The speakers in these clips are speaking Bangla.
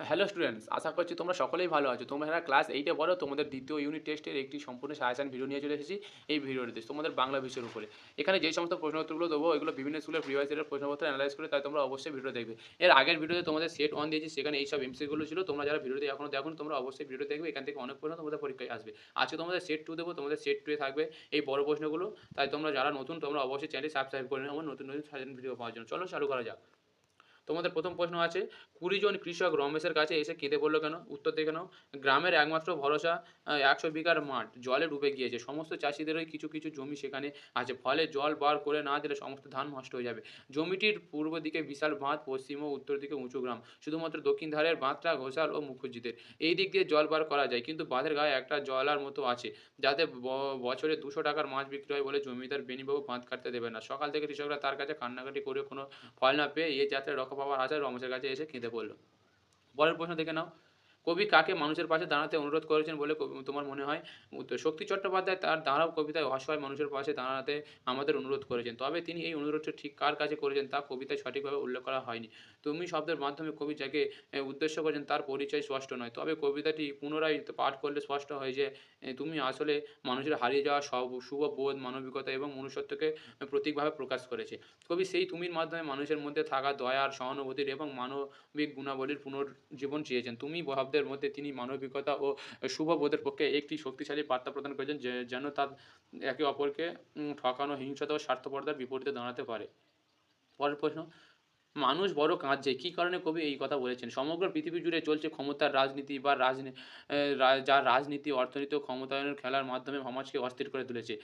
হ্যালো স্টুডেন্টস, আশা করছি তোমরা সকলেই ভালো আছো। তোমরা ক্লাস 8 এ পড়ো। তোমাদের দ্বিতীয় ইউনিট টেস্টের একটি সম্পূর্ণ সাজেশন ভিডিও নিয়ে চলে এসেছি এই ভিডিওটিতে তোমাদের বাংলা বিষয়ের উপরে। এখানে যেই সমস্ত প্রশ্নোত্তরগুলো দেবো এগুলো বিভিন্ন স্কুলের প্রিভিয়াস ইয়ারের প্রশ্নপত্র অ্যানালাইজ করে, তাই তোমরা অবশ্যই ভিডিও দেখবে। এর আগের ভিডিওতে তোমাদের সেট 1 দিয়েছি, সেখানে এইসব এমসিকিউগুলো ছিল। তোমরা যারা ভিডিওতে এখনো দেখোনি তোমরা অবশ্যই ভিডিও দেখবে, এখান থেকে অনেক প্রশ্ন তোমাদের পরীক্ষায় আসবে। আজকে তোমাদের সেট 2 দেবো, তোমাদের সেট 2 এ থাকবে এই বড় প্রশ্নগুলো। তাই তোমরা যারা নতুন তোমরা অবশ্যই চ্যানেলটি সাবস্ক্রাইব করে নাও আমার নতুন নতুন সাজেশন ভিডিও পাওয়ার জন্য। চলো চালু করা যাক। তোমাদের প্রথম প্রশ্ন আছে, 20 জন কৃষক রমেশের কাছে এসে কেঁদে বলল কেন? উত্তর দেখে নাও। গ্রামের একমাত্র ভরসা 100 বিঘার মাঠ জলে ডুবে গিয়েছে। সমস্ত চাষিদেরই কিছু কিছু জমি সেখানে আছে, ফলে জল বার করে না দিলে সমস্ত ধান নষ্ট হয়ে যাবে। জমিটির পূর্ব দিকে বিশাল বাঁধ, পশ্চিম ও উত্তর দিকে উঁচু গ্রাম। শুধুমাত্র দক্ষিণ ধারের বাঁধটা ঘোষাল ও মুখুজ্জিদের। এই দিক দিয়ে জল বার করা যায়, কিন্তু বাঁধের গায়ে একটা জলার মতো আছে, যাতে বছরে 200 টাকার মাছ বিক্রি হয় বলে জমিদার বেনিবাবু বাঁধ কাটতে দেবে না। সকাল থেকে কৃষকরা তার কাছে কান্নাকাটি করে কোনো ফল না পেয়ে এই যাত্রায় রক্ষা পাওয়ার আশায় রমেশের কাছে এসে কেঁদে পড়ল। পরের প্রশ্ন দেখে নাও। কবি কাকে মানুষের পাশে দাঁড়াতে অনুরোধ করেছেন বলে তোমার মনে হয়? উত্তর, শক্তি চট্টোপাধ্যায় তার দাঁড়াও কবিতায় অসহায় মানুষের পাশে দাঁড়াতে আমাদের অনুরোধ করেছেন। তবে তিনি এই অনুরোধটি ঠিক কার কাছে করেছেন তা কবিতায় সঠিকভাবে উল্লেখ করা হয়নি। তুমি শব্দের মাধ্যমে কবি যাকে উদ্দেশ্য করেছেন তার পরিচয় স্পষ্ট নয়। তবে কবিতাটি পুনরায় পাঠ করলে স্পষ্ট হয় যে তুমি আসলে মানুষের হারিয়ে যাওয়া শুভ বোধ, মানবিকতা এবং মনুষ্যত্বকে প্রতীকভাবে প্রকাশ করেছে। কবি সেই তুমির মাধ্যমে মানুষের মধ্যে থাকা দয়ার, সহানুভূতির এবং মানবিক গুণাবলীর পুনর্জীবন চেয়েছেন। তুমি শব্দের মধ্যে তিনি মানবিকতা ও শুভবোধের পক্ষে একটি শক্তিশালী বার্তা প্রদান করেছেন, যেন তার একে অপরকে ঠকানো, হিংসতা ও স্বার্থপরতার বিপরীতে দাঁড়াতে পারে। পরের প্রশ্ন, মানুষ বড় কাঁদছে। কী কারণে কবি এই কথা বলেছেন? সমগ্র পৃথিবী জুড়ে চলছে ক্ষমতার রাজনীতি বা যা রাজনীতি, অর্থনীতি ও ক্ষমতায়নের খেলার মাধ্যমে সমাজকে অস্থির করে তুলেছে।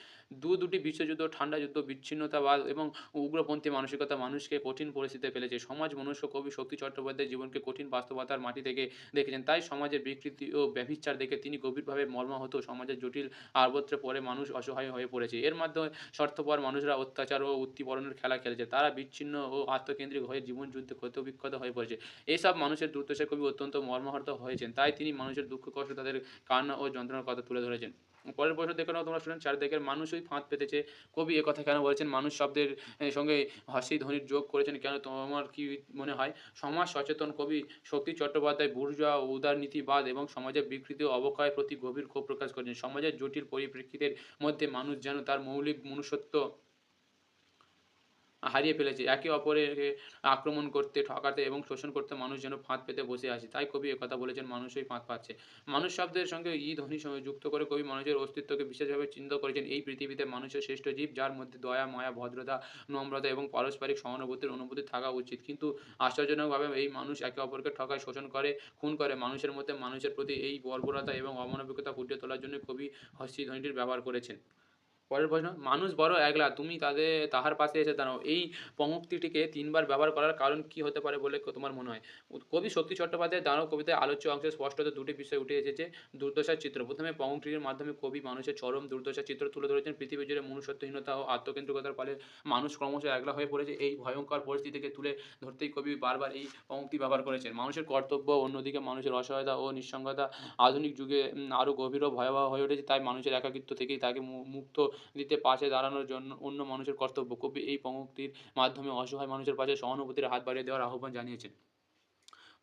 দুটি বিশ্বযুদ্ধ, ঠান্ডা যুদ্ধ, বিচ্ছিন্নতাবাদ এবং উগ্রপন্থী মানসিকতা মানুষকে কঠিন পরিস্থিতিতে ফেলেছে। সমাজ মনুষ্য কবি শক্তি চট্টোপাধ্যায় জীবনকে কঠিন বাস্তবতার মাটি থেকে দেখেছেন। তাই সমাজের বিকৃতি ও ব্যভিচার দেখে তিনি গভীরভাবে মর্মাহত। সমাজের জটিল আবর্তে পড়ে মানুষ অসহায় হয়ে পড়েছে। এর মাধ্যমে স্বার্থপর মানুষরা অত্যাচার ও উত্তীপরণের খেলা খেলেছে। তারা বিচ্ছিন্ন ও আত্মকেন্দ্রিক হয়ে জীবনযুদ্ধে ক্ষতবিক্ষত হয়ে পড়েছে। এসব মানুষের দুর্দশায় কবি অত্যন্ত মর্মাহত হয়েছেন। তাই তিনি মানুষের দুঃখ কষ্ট, তাদের কান্না ও যন্ত্রণার কথা তুলে ধরেছেন। পরের প্রশ্ন দেখে নাও তোমরা স্টুডেন্ট। চারিদিকের মানুষই ফাঁদ পেতেছে। কবি একথা কেন বলেছেন? মানুষ শব্দের সঙ্গে হাসি ধ্বনির যোগ করেছেন কেন? তোমার কি মনে হয়? সমাজ সচেতন কবি শক্তি চট্টোপাধ্যায় বুর্জোয়া, উদারনীতিবাদ এবং সমাজের বিকৃতি ও অবক্ষয়ের প্রতি গভীর ক্ষোভ প্রকাশ করেছেন। সমাজের জটিল পরিপ্রেক্ষিতের মধ্যে মানুষ যেন তার মৌলিক মনুষ্যত্ব হারিয়ে ফেলেছে। একে অপরকে আক্রমণ করতে, ঠকাতে এবং শোষণ করতে মানুষ যেন ফাঁদ পেতে বসে আছে। তাই কবি একথা বলেছেন, মানুষই ফাঁদ পাচ্ছে। মানুষ শব্দের সঙ্গে ধ্বনি যুক্ত করে কবি মানুষের অস্তিত্বকে বিশেষভাবে চিহ্নিত করেছেন। এই পৃথিবীতে মানুষের শ্রেষ্ঠ জীব, যার মধ্যে দয়া, মায়া, ভদ্রতা, নম্রতা এবং পারস্পরিক সহানুভূতির অনুভূতি থাকা উচিত। কিন্তু আশ্চর্যজনকভাবে এই মানুষ একে অপরকে ঠকায়, শোষণ করে, খুন করে। মানুষের মধ্যে মানুষের প্রতি এই বর্বরতা এবং অমানবিকতা ফুটিয়ে তোলার জন্য কবি হস্যি ধ্বনিটির ব্যবহার করেছেন। পরের প্রশ্ন, মানুষ বড় একলা, তুমি তাহার পাশে এসে দাঁড়াও। এই পংক্তিটিকে ৩ বার ব্যবহার করার কারণ কী হতে পারে বলে তোমার মনে হয়? কবি শক্তি চট্টোপাধ্যায়ের দাঁড়াও কবিতায় আলোচ্য অংশে স্পষ্টত দুটি বিষয় উঠে এসেছে। দুর্দশার চিত্র। প্রথমে পংক্তিটির মাধ্যমে কবি মানুষের চরম দুর্দশার চিত্র তুলে ধরেছেন। পৃথিবী জুড়ে মনুষ্যত্বহীনতা ও আত্মকেন্দ্রিকতার ফলে মানুষ ক্রমশ একলা হয়ে পড়েছে। এই ভয়ঙ্কর পরিস্থিতিকে তুলে ধরতেই কবি বারবার এই পংক্তি ব্যবহার করেছেন। মানুষের কর্তব্য, অন্যদিকে মানুষের অসহায়তা ও নিঃসঙ্গতা আধুনিক যুগে আরও গভীর ও ভয়াবহ হয়ে উঠেছে। তাই মানুষের একাকিত্ব থেকেই তাকে মুক্ত দিতে পাশে দাঁড়ানোর জন্য অন্য মানুষের কর্তব্য। কবি এই পংক্তির মাধ্যমে অসহায় মানুষের পাশে সহানুভূতির হাত বাড়িয়ে দেওয়ার আহ্বান জানিয়েছেন।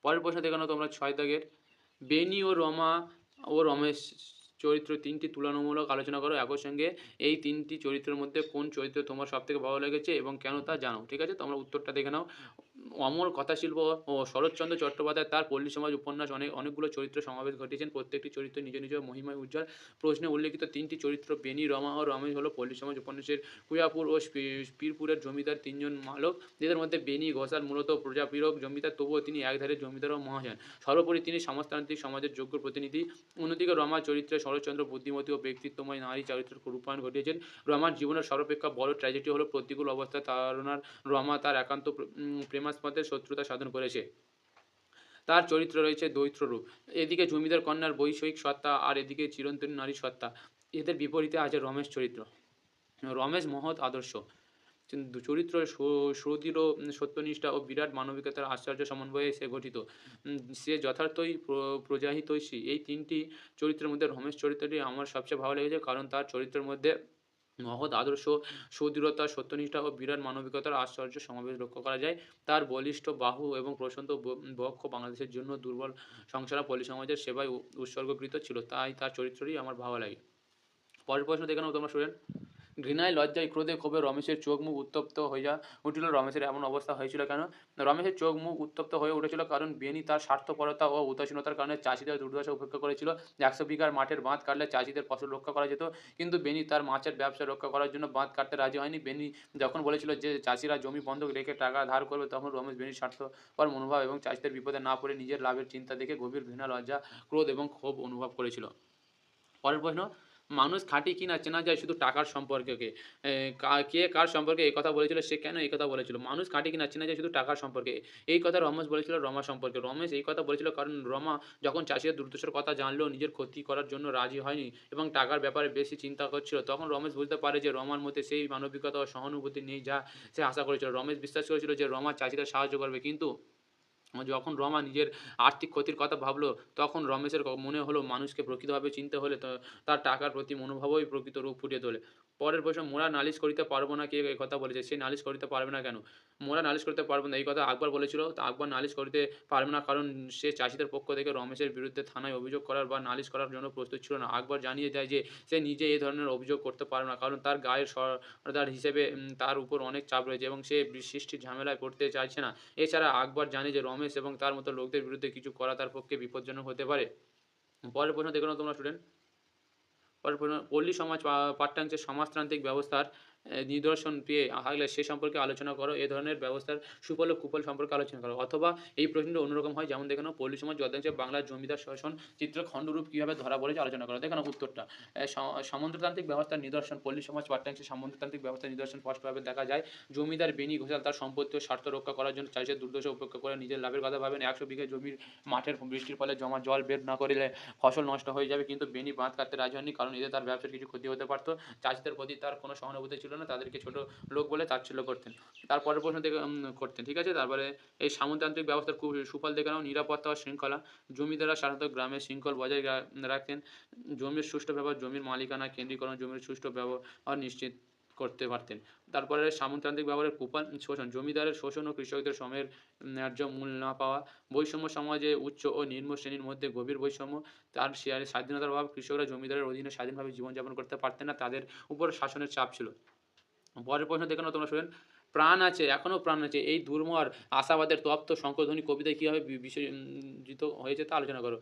পরের প্রশ্ন দেখে নাও তোমরা ৬ দাগের। বেনি ও রমা ও রমেশ চরিত্র ৩টি তুলনামূলক আলোচনা করো। একই সঙ্গে এই ৩টি চরিত্রের মধ্যে কোন চরিত্র তোমার সবথেকে ভালো লেগেছে এবং কেন তা জানাও। ঠিক আছে? তোমরা উত্তরটা দেখে নাও। অমর কথাশিল্প ও শরৎচন্দ্র চট্টোপাধ্যায় তার পল্লী সমাজ উপন্যাস অনেকগুলো চরিত্র সমাবেশ ঘটিয়েছেন। প্রত্যেকটি চরিত্র নিজ নিজ মহিমায় উজ্জ্বল। প্রশ্নে উল্লেখিত ৩টি চরিত্র বেনি, রমা ও রমেশ হলো পল্লী সমাজ উপন্যাসের কুয়াপুর ও পীরপুরের জমিদার ৩ জন মালক। এদের মধ্যে বেনি ঘোষাল মূলত প্রজাপীড়ক জমিদার, তবুও তিনি একধারে জমিদার ও মহাজন। সর্বোপরি তিনি সমাজতান্ত্রিক সমাজের যোগ্য প্রতিনিধি। অন্যদিকে রমা চরিত্রে শরৎচন্দ্র বুদ্ধিমতী ও ব্যক্তিত্বময় নারী চরিত্রের রূপায়ণ ঘটিয়েছেন। রমার জীবনের সর্বাপেক্ষা বড় ট্র্যাজেডি হলো প্রতিকূল অবস্থায় তাড়নার রমা তার একান্ত প্রেমাস্পদের শত্রুতা সাধন করেছে। তার চরিত্রে রয়েছে দ্বৈত রূপ। এদিকে জমিদার কন্যার বৈষয়িক সত্তা, আর এদিকে চিরন্তনী নারীর সত্তা। এদের বিপরীতে আছে রমেশ চরিত্র। রমেশ মহৎ আদর্শ চরিত্র, সুদৃঢ় সত্যনিষ্ঠা ও বিরাট মানবিকতার আশ্চর্য সমন্বয়ে সে গঠিত। সে যথার্থই প্রজাহিতৈষী। এই ৩টি চরিত্রের মধ্যে রমেশ চরিত্রটি আমার সবচেয়ে ভালো লেগেছে, কারণ তার চরিত্রের মধ্যে মহৎ আদর্শ, সুদৃঢ়তা, সত্যনিষ্ঠা ও বিরাট মানবিকতার আশ্চর্য সমাবেশ লক্ষ্য করা যায়। তার বলিষ্ঠ বাহু এবং প্রশান্ত বক্ষ বাংলাদেশের জন্য দুর্বল সংসার পল্লী সমাজের সেবায় উৎসর্গকৃত ছিল। তাই তার চরিত্রই আমার ভালো লাগে। পরের প্রশ্ন দেখে নাও তোমরা স্টুডেন্ট। ঘৃণায়, লজ্জায়, ক্রোধে, ক্ষোভে রমেশের চোখ মুখ উত্তপ্ত হইয়া উঠিল। রমেশের এমন অবস্থা হয়েছিল কেন? রমেশের চোখ মুখ উত্তপ্ত হয়ে উঠেছিল কারণ বেণী তার স্বার্থপরতা ও উদাসীনতার কারণে চাষীদের দুর্দশা উপেক্ষা করেছিল। ১০০ বিঘার মাঠের বাঁধ কাটলে চাষীদের ফসল রক্ষা করা যেত, কিন্তু বেণী তার মাছের ব্যবসা রক্ষা করার জন্য বাঁধ কাটতে রাজি হয়নি। বেণী যখন বলেছিল যে চাষীরা জমি বন্ধক রেখে টাকা ধার করবে, তখন রমেশ বেণীর স্বার্থপর মনোভাব এবং চাষীদের বিপদে না পড়ে নিজের লাভের চিন্তা দেখে গভীর ঘৃণা, লজ্জা, ক্রোধ এবং ক্ষোভ অনুভব করেছিল। পরের প্রশ্ন, মানুষ খাঁটি কিনা চেনা যায় শুধু টাকার সম্পর্কে। কে কার সম্পর্কে এই কথা বলেছিল, সে কেন এই কথা বলেছিল? মানুষ খাঁটি কিনা চেনা যায় শুধু টাকার সম্পর্কে। এই কথা রমেশ বলেছিল রমা সম্পর্কে। রমেশ এই কথা বলেছিল কারণ রমা যখন চাষিদের দুর্দশার কথা জানলেও নিজের ক্ষতি করার জন্য রাজি হয়নি এবং টাকার ব্যাপারে বেশি চিন্তা করছিল, তখন রমেশ বুঝতে পারে যে রমার মধ্যে সেই মানবিকতা ও সহানুভূতি নেই যা সে আশা করেছিল। রমেশ বিশ্বাস করেছিল যে রমা চাষিদের সাহায্য করবে, কিন্তু যখন রমা নিজের আর্থিক ক্ষতির কথা ভাবলো, তখন রমেশের মনে হলো মানুষকে প্রকৃতভাবে চিনতে হলে তার টাকার প্রতি মনোভাবই প্রকৃত রূপ ফুটিয়ে তোলে। পরের প্রশ্ন, মোরা নালিশ করিতে পারবো না, কে এই কথা বলেছে? সে নালিশ করিতে পারবে না কেন? মোরা নালিশ করতে পারবো না এই কথা আকবর বলেছিল। তো আকবর নালিশ করিতে পারবে না কারণ সে চাষীদের পক্ষ থেকে রমেশের বিরুদ্ধে থানায় অভিযোগ করার বা নালিশ করার জন্য প্রস্তুত ছিল না। আকবর জানিয়ে দেয় যে সে নিজে এই ধরনের অভিযোগ করতে পারবে না কারণ তার গায়ের সর্দার হিসেবে তার উপর অনেক চাপ রয়েছে এবং সে সৃষ্টির ঝামেলায় পড়তে চাইছে না। এছাড়া আকবর জানে যে রমেশ এবং তার মতো লোকদের বিরুদ্ধে কিছু করা তার পক্ষে বিপজ্জনক হতে পারে। পরের প্রশ্ন দেখে নাও তোমরা স্টুডেন্ট। পরের প্রশ্ন, পল্লী সমাজ পাঠ্যাংশে সমাজতান্ত্রিক ব্যবস্থার নিদর্শন পেয়ে থাকলে সে সম্পর্কে আলোচনা করো। এ ধরনের ব্যবস্থার সুফল ও কুফল সম্পর্কে আলোচনা করো। অথবা এই প্রশ্নটা অন্যরকম হয়, যেমন দেখে নাও, পল্লী সমাজ গদ্যাংশে বাংলার জমিদার শাসন চিত্র খণ্ডরূপ কীভাবে ধরা পড়েছে আলোচনা করো। দেখে নাও উত্তরটা। সামন্ততান্ত্রিক ব্যবস্থার নিদর্শন। পল্লী সমাজ পাঠ্যাংশে সামন্ততান্ত্রিক ব্যবস্থার নিদর্শন স্পষ্টভাবে দেখা যায়। জমিদার বেনি ঘোষাল তার সম্পত্তি ও স্বার্থ রক্ষা করার জন্য চাষিদের দুর্দশা উপেক্ষা করে নিজের লাভের কথা ভাবেন। ১০০ বিঘা জমির মাঠের বৃষ্টির ফলে জমা জল বের না করিলে ফসল নষ্ট হয়ে যাবে, কিন্তু বেনি বাঁধ কাটতে রাজি হননি কারণ এতে তার ব্যবসার কিছু ক্ষতি হতে পারত। চাষীদের প্রতি তার কোনো সহানুভূতি ছিল না, তাদেরকে ছোট লোক বলে তাচ্ছিল্য করতেন। তারপরের প্রশ্ন থেকে করতেন, ঠিক আছে। তারপরে এই সামন্ততান্ত্রিক ব্যবস্থার খুব সুফল দেখে নাও। নিরাপত্তা ও শৃঙ্খলা। জমিদাররা সাধারণত গ্রামে শৃঙ্খল বজায় রাখতেন। জমির সুষ্ঠু ব্যবহার, জমির মালিকানা কেন্দ্রীকরণ, জমির সুষ্ঠু ব্যবহার নিশ্চিত করতে পারতেন। তারপরে সামন্ততান্ত্রিক ব্যবহারের কুপন শোষণ। জমিদারের শোষণ ও কৃষকদের শ্রমের ন্যায্য মূল্য না পাওয়া। বৈষম্য সমাজে উচ্চ ও নিম্ন শ্রেণীর মধ্যে গভীর বৈষম্য। তার শেয়ারের স্বাধীনতার অভাব। কৃষকরা জমিদারের অধীনে স্বাধীনভাবে জীবনযাপন করতে পারতেন না, তাদের উপর শাসনের চাপ ছিল। পরের প্রশ্ন দেখে নাও তোমরা শুনেন। প্রাণ আছে, এখনো প্রাণ আছে, এই দুর্মর আশাবাদের তপ্ত শঙ্খধ্বনি কবিতায় কীভাবে বিসর্জিত হয়েছে তা আলোচনা করো।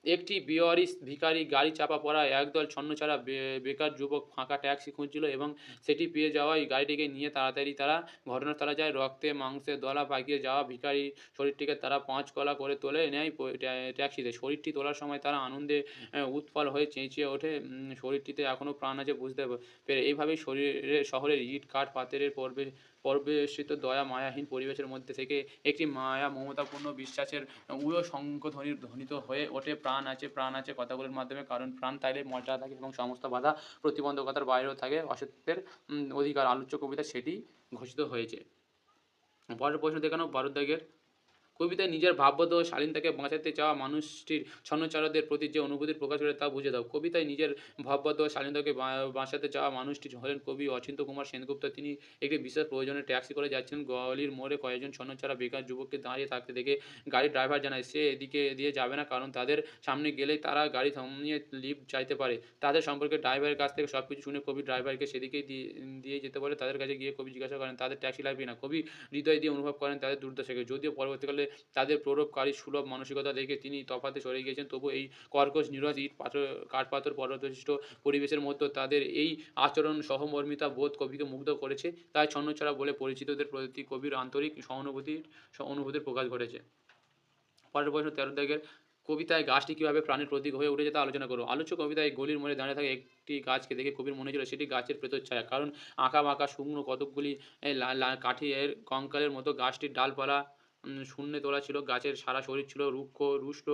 একটি বেওয়ারিশ ভিখারি গাড়ি চাপা পড়ায় একদল ছন্নছাড়া বেকার যুবক ফাঁকা ট্যাক্সি খুঁজছিল এবং সেটি পেয়ে যাওয়ায় গাড়িটিকে নিয়ে তাড়াতাড়ি তারা ঘটনাস্থলে যায়। রক্তে মাংসে দলা পাকিয়ে যাওয়া ভিখারির শরীরটিকে তারা ৫ কলা করে তোলে নেয় ট্যাক্সিতে। শরীরটি তোলার সময় তারা আনন্দে উৎপল হয়ে চেঁচিয়ে ওঠে, শরীরটিতে এখনও প্রাণ আছে বুঝতে পেরে। এইভাবেই শহরের ইট কাঠ পাথরের পরিবেষ্টিত দয়া মায়াহীন পরিবেশের মধ্যে থেকে একটি মায়া মমতাপূর্ণ বিশ্বাসের উড়ো শঙ্খধ্বনি ধ্বনিত হয়ে ওঠে, প্রাণ আছে, প্রাণ আছে কথাগুলোর মাধ্যমে। কারণ প্রাণ থাকলে মর্যাদা থাকে এবং সমস্ত বাধা প্রতিবন্ধকতার বাইরেও থাকে অসত্যের অধিকার। আলোচ্য কবিতা সেটি ঘোষিত হয়েছে। পরের প্রশ্ন দেখে নাও ১২ দাগের। কবিতায় নিজের ভাববোধ ও শালীনতাকে বাঁচাতে চাওয়া মানুষটির ছন্নছাড়াদের প্রতি যে অনুভূতির প্রকাশ করে তা বুঝে দাও। কবিতায় নিজের ভাববোধ ও শালীনতাকে বাঁচাতে চাওয়া মানুষটি হলেন কবি অচিন্ত্য কুমার সেনগুপ্ত। তিনি একটি বিশেষ প্রয়োজনে ট্যাক্সি করে যাচ্ছিলেন। গলির মোড়ে কয়েকজন ছন্নছাড়া বেকার যুবককে দাঁড়িয়ে থাকতে দেখে গাড়ির ড্রাইভার জানায় সে এদিকে দিয়ে যাবে না, কারণ তাদের সামনে গেলেই তারা গাড়ি থামিয়ে লিফট চাইতে পারে। তাদের সম্পর্কে ড্রাইভারের কাছ থেকে সব কিছু শুনে কবি ড্রাইভারকে সেদিকেই দিয়ে যেতে বলে। তাদের কাছে গিয়ে কবি জিজ্ঞাসা করেন তাদের ট্যাক্সি লাগবে না। কবি হৃদয় দিয়ে অনুভব করেন তাদের দুর্দশাকে। যদিও পরবর্তীকালে তাদের প্রলোভকারী সুলভ মানসিকতা দেখে তিনি তফাতে সরে গিয়েছেন, তবু এই কর্কশ নিরস ইট পাথর কাঠ পাথর পরদৃষ্ট পরিবেশের মধ্যে তাদের এই আচরণ সহমর্মিতা বোধ কবিকে মুগ্ধ করেছে। তাই ছন্নছাড়া বলে পরিচিতদের প্রতি কবির আন্তরিক অনুভূতির প্রকাশ ঘটেছে। পরের প্রশ্ন ১৩ দাগের। কবিতায় গাছটি কীভাবে প্রাণের প্রতীক হয়ে উঠেছে তা আলোচনা করো। আলোচ্য কবিতায় গলির মোড়ে দাঁড়িয়ে থাকা একটি গাছকে দেখে কবির মনে ছিল সেটি গাছের প্রেতচ্ছায়া, কারণ আঁকা বাঁকা শুকনো কতকগুলি কাঠির কঙ্কালের মতো গাছটির ডালপালা শূন্যে তোলা ছিল। গাছের সারা শরীর ছিল রুক্ষ, রুষ্ট,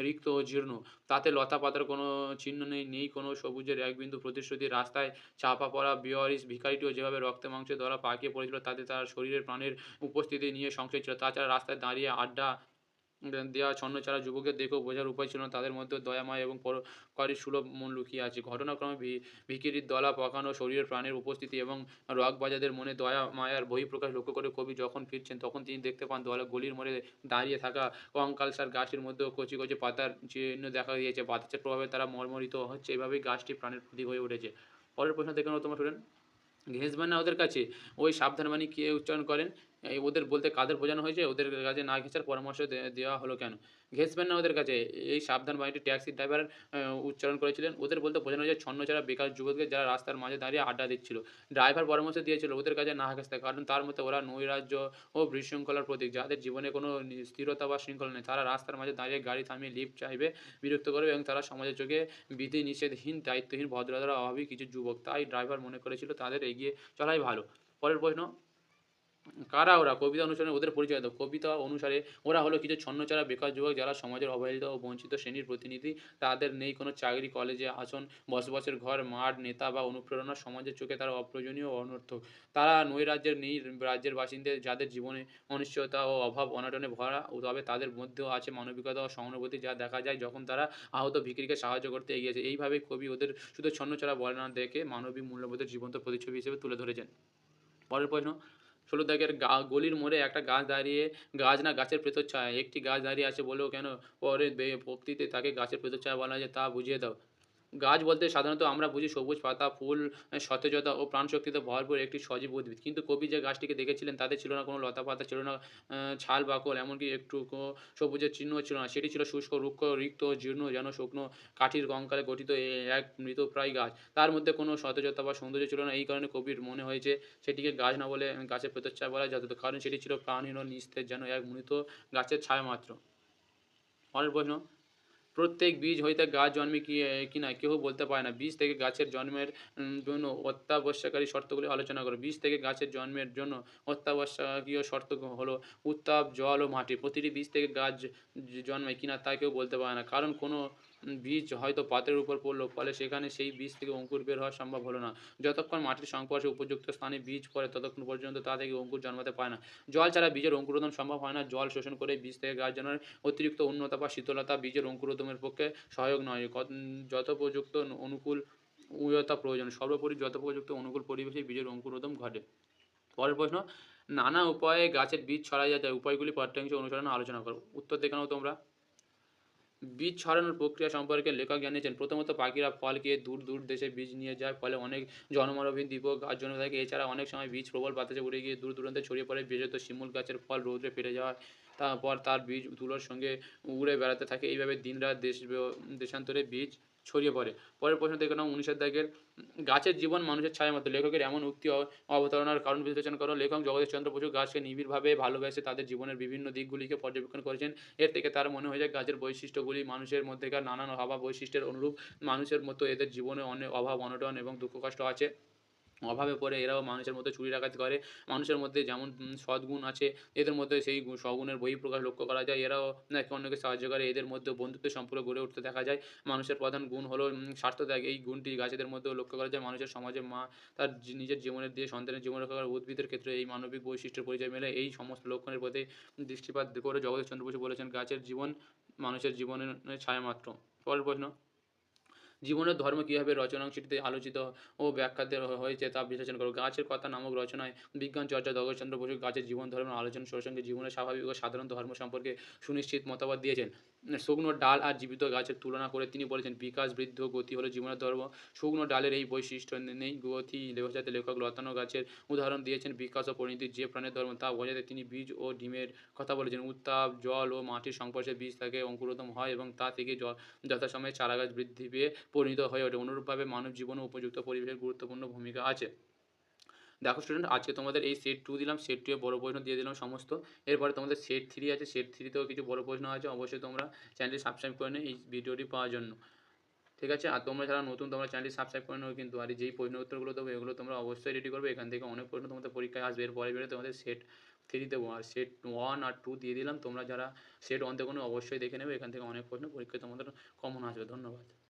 রিক্ত ও জীর্ণ। তাতে লতা পাতার কোনো চিহ্ন নেই কোনো সবুজের এক বিন্দু প্রতিশ্রুতি। রাস্তায় চাপা পড়া বেওয়ারিশ ভিখারিটিও যেভাবে রক্তে মাংসে দলা পাকিয়ে পড়েছিল, তাতে তার শরীরের প্রাণের উপস্থিতি নিয়ে সংশয় ছিল। তাছাড়া রাস্তায় দাঁড়িয়ে আড্ডা দেওয়া ছন্নছাড়া যুবকদের দেখেও বোঝার উপায় ছিল না তাদের মধ্যে দয়া মায়া এবং পরোপকারী সুলভ মন লুকিয়ে আছে। ঘটনাক্রমে ভিখিরির দলা পাকানো শরীরের প্রাণের উপস্থিতি এবং রগবাজাদের মনে দয়া মায়ার বহিঃপ্রকাশ লক্ষ্য করে কবি যখন ফিরছেন তখন তিনি দেখতে পান গলির মোড়ে দাঁড়িয়ে থাকা কঙ্কালসার গাছের মধ্যেও কচি কচি পাতার চিহ্ন দেখা দিয়েছে। বাতাসের প্রভাবে তারা মর্মরিত হচ্ছে। এভাবেই গাছটি প্রাণের প্রতীক হয়ে উঠেছে। পরের প্রশ্ন দেখে নাও তোমরা স্টুডেন্ট। ঘেঁষবেন না ওদের কাছে। ওই সাবধান বাণী কে উচ্চারণ করেন? ওদের বলতে কাদের বোঝানো হয়েছে? ওদের কাছে না ঘেঁষার পরামর্শ দেওয়া হলো কেন? ঘেঁষবেন না ওদের কাছে। এই সাবধান বাণীটি ট্যাক্সি ড্রাইভার উচ্চারণ করেছিলেন। ওদের বলতে বোঝানো হয়েছে ছন্নছাড়া বেকার যুবকদের যারা রাস্তার মাঝে দাঁড়িয়ে আড্ডা দিচ্ছিল। ড্রাইভার পরামর্শ দিয়েছিল ওদের কাছে না ঘেঁষতে। কারণ তার মতে ওরা নৈরাজ্য ও বিশৃঙ্খলার প্রতীক। যাদের জীবনে কোনো স্থিরতা বা শৃঙ্খলা নেই। তারা রাস্তার মাঝে দাঁড়িয়ে গাড়ি থামিয়ে লিফট চাইবে, বিরক্ত করবে এবং তারা সমাজের চোখে বিধি নিষেধহীন, দায়িত্বহীন, ভদ্রতার অভাবী কিছু যুবক। তাই ড্রাইভার মনে করেছিল তাদের এগিয়ে চলাই ভালো। পরের প্রশ্ন, কারা ওরা? কবিতা অনুসারে ওদের পরিচয় দাও। কবিতা অনুসারে ওরা হলো কিছু ছন্নছাড়া বেকার যুবক যারা সমাজের অবহেলিত ও বঞ্চিত শ্রেণীর প্রতিনিধি। তাদের নেই কোনো চাকরি, কলেজে আসন, বসবাসের ঘর, মাঠ, নেতা বা অনুপ্রেরণা। সমাজের চোখে তারা অপ্রয়োজনীয় ও অনর্থক। তারা নৈরাজ্যের নেই রাজ্যের বাসিন্দে যাদের জীবনে অনিশ্চয়তা ও অভাব অনটনে ভরা। তবে তাদের মধ্যেও আছে মানবিকতা ও সহানুভূতি যা দেখা যায় যখন তারা আহত ভিখিরিকে সাহায্য করতে এগিয়েছে। এইভাবেই কবি ওদের শুধু ছন্নছাড়া বলে না দেখে মানবিক মূল্যবোধের জীবন্ত প্রতিচ্ছবি হিসেবে তুলে ধরেছেন। পরের প্রশ্ন, ১৬ দাগের গলির মোড়ে একটা গাছ দাঁড়িয়ে, গাছ না গাছের প্রেতচ্ছায়া। একটি গাছ দাঁড়িয়ে আছে বলেও কেন পরে পংক্তিতে তাকে গাছের প্রেতচ্ছায়া বলা হয় তা বুঝিয়ে দাও। গাছ বলতে সাধারণত আমরা বুঝি সবুজ পাতা, ফুল, সতেজতা ও প্রাণশক্তিতে ভরপুর একটি সজীব উদ্ভিদ। কিন্তু কবি যে গাছটিকে দেখেছিলেন তাতে ছিল না কোনো লতাপাতা, ছিল না ছাল বাকল, এমনকি একটুকু সবুজের চিহ্নও ছিল না। সেটি ছিল শুষ্ক, রুক্ষ, রিক্ত ও জীর্ণ যেন শুকনো কাঠির কঙ্কালে গঠিত এক মৃতপ্রায় গাছ। তার মধ্যে কোনো সতেজতা বা সৌন্দর্য ছিল না। এই কারণে কবির মনে হয়েছে সেটিকে গাছ না বলে গাছের প্রেতচ্ছায়া বলা যেত। কারণ সেটি ছিল প্রাণহীন ও নিস্তেজ যেন এক মৃত গাছের ছায়া মাত্র। পরের প্রশ্ন, প্রত্যেক বীজ হইতে গাছ জন্মে কিনা কেহ বলতে পারে না। বীজ থেকে গাছের জন্মের জন্য অত্যাবশ্যকারী শর্তগুলি আলোচনা করো। বীজ থেকে গাছের জন্মের জন্য অত্যাবশ্যকীয় শর্ত হলো উত্তাপ, জল ও মাটি। প্রতিটি বীজ থেকে গাছ জন্মায় কিনা তা কেউ বলতে পারে না। কারণ কোনো বীজ হয়তো পাত্রের উপর পড়ল, ফলে সেখানে সেই বীজ থেকে অঙ্কুর বের হওয়া সম্ভব হলো না। যতক্ষণ মাটির সংস্পর্শে উপযুক্ত স্থানে বীজ পড়ে ততক্ষণ পর্যন্ত তা থেকে অঙ্কুর জন্মাতে পারে না। জল ছাড়া বীজের অঙ্কুরোদগম সম্ভব হয় না। জল শোষণ করে বীজ থেকে গাছ জন্মায়। অতিরিক্ত উষ্ণতা বা শীতলতা বীজের অঙ্কুরোদ্গমের পক্ষে সহায়ক নয়। যথোপযুক্ত অনুকূল উষ্ণতা প্রয়োজন। সর্বোপরি যথোপযুক্ত অনুকূল পরিবেশেই বীজের অঙ্কুরোদ্গম ঘটে। পরের প্রশ্ন, নানা উপায়ে গাছের বীজ ছড়াইয়া যায়। উপায়গুলি পাঠ্যাংশে অনুসরণে আলোচনা করো। উত্তর দেখে নাও তোমরা। বীজ ছড়ানোর প্রক্রিয়া সম্পর্কে লেখক জানিয়েছেন, প্রথমত পাখিরা ফল খেয়ে দূর দূর দেশে বীজ নিয়ে যায়, ফলে অনেক জনমানবহীন দ্বীপ ও গাছ জন্মে থাকে। এছাড়া অনেক সময় বীজ প্রবল বাতাসে উড়ে গিয়ে দূর দূরান্তে ছড়িয়ে পড়ে। বিশেষত শিমুল গাছের ফল রৌদ্রে ফেটে যাওয়ায় তারপর তার বীজ ধুলোর সঙ্গে উড়ে বেড়াতে থাকে। এইভাবে দিনরাত দেশান্তরে বীজ ছড়িয়ে পড়ে। পরের প্রশ্ন দেখে নাও ১৯ দাগের, গাছের জীবন মানুষের ছায়ার মতো। লেখকের এমন উক্তি অবতারণার কারণ বিশ্লেষণ করো। লেখক জগদীশচন্দ্র বসু গাছকে নিবিড়ভাবে ভালোবেসে তাদের জীবনের বিভিন্ন দিকগুলিকে পর্যবেক্ষণ করেছেন। এর থেকে তার মনে হয় যে গাছের বৈশিষ্ট্যগুলি মানুষের মধ্যেকার নানান অভাব বৈশিষ্ট্যের অনুরূপ। মানুষের মতো এদের জীবনে অনেক অভাব অনটন এবং দুঃখ কষ্ট আছে। অভাবে পড়ে এরাও মানুষের মতো চুরি ডাকাতি করে। মানুষের মধ্যে যেমন সদ্গুণ আছে এদের মধ্যে সেই সগুণের বহিঃপ্রকাশ লক্ষ্য করা যায়। এরাও একে অন্যকে সাহায্য করে। এদের মধ্যেও বন্ধুত্বের সম্পর্ক গড়ে উঠতে দেখা যায়। মানুষের প্রধান গুণ হলো স্বার্থত্যাগ। এই গুণটি গাছেদের মধ্যেও লক্ষ্য করা যায়। মানুষের সমাজে মা তার নিজের জীবনের দিয়ে সন্তানের জীবন রক্ষা করে। উদ্ভিদের ক্ষেত্রে এই মানবিক বৈশিষ্ট্যের পরিচয় মেলে। এই সমস্ত লক্ষণের প্রতি দৃষ্টিপাত করে জগদীশচন্দ্র বসু বলেছেন, গাছের জীবন মানুষের জীবনের ছায়ামাত্র। পরের প্রশ্ন, জীবনের ধর্ম কীভাবে রচনাংশটিতে আলোচিত ও ব্যাখ্যাতে হয়েছে তা বিশ্লেষণ করো। গাছের কথা নামক রচনায় বিজ্ঞান চর্চা জগদীশচন্দ্র বসু গাছের জীবন ধর্মের আলোচনা প্রসঙ্গে জীবনের স্বাভাবিক ও সাধারণ ধর্ম সম্পর্কে সুনিশ্চিত মতবাদ দিয়েছেন। শুকনো ডাল আর জীবিত গাছের তুলনা করে তিনি বলেছেন, বিকাশ, বৃদ্ধি ও গতি হলো জীবনের ধর্ম। শুকনো ডালের এই বৈশিষ্ট্য নেই, গতি বোঝাতে লেখক লতানো গাছের উদাহরণ দিয়েছেন। বিকাশ ও পরিণতি যে প্রাণের ধর্ম তা বোঝাতে তিনি বীজ ও ডিমের কথা বলেছেন। উত্তাপ, জল ও মাটির সংস্পর্শে বীজ থেকে অঙ্কুরোদ্গম হয় এবং তা থেকে যথাসময়ে চারাগাছ বৃদ্ধি পেয়ে পরিণত হয়ে ওঠে। অনুরূপভাবে মানব জীবনে উপযুক্ত পরিবেশের গুরুত্বপূর্ণ ভূমিকা আছে। দেখো স্টুডেন্ট, আজকে তোমাদের এই সেট 2 দিলাম, সেট 2 এ বড় প্রশ্ন দিয়ে দিলাম সমস্ত। এরপরে তোমাদের সেট 3 আছে, সেট 3 তেও কিছু বড় প্রশ্ন আছে। অবশ্যই তোমরা চ্যানেলটি সাবস্ক্রাইব করে নিও এই ভিডিওটি পাওয়ার জন্য। ঠিক আছে? আর তোমরা যারা নতুন তোমরা চ্যানেলটি সাবস্ক্রাইব করে নেবে কিন্তু। আর যেই প্রশ্ন উত্তরগুলো দেবো এগুলো তোমরা অবশ্যই রেডি করবে। এখান থেকে অনেক প্রশ্ন তোমাদের পরীক্ষায় আসবে। এর পরের ভিডিওতে তোমাদের সেট 3 দেবো। আর সেট 1 আর 2 দিয়ে দিলাম। তোমরা যারা সেট 1 দেখোনি অবশ্যই দেখে নেবে। এখান থেকে অনেক প্রশ্ন পরীক্ষায় তোমাদের কমন আসবে। ধন্যবাদ।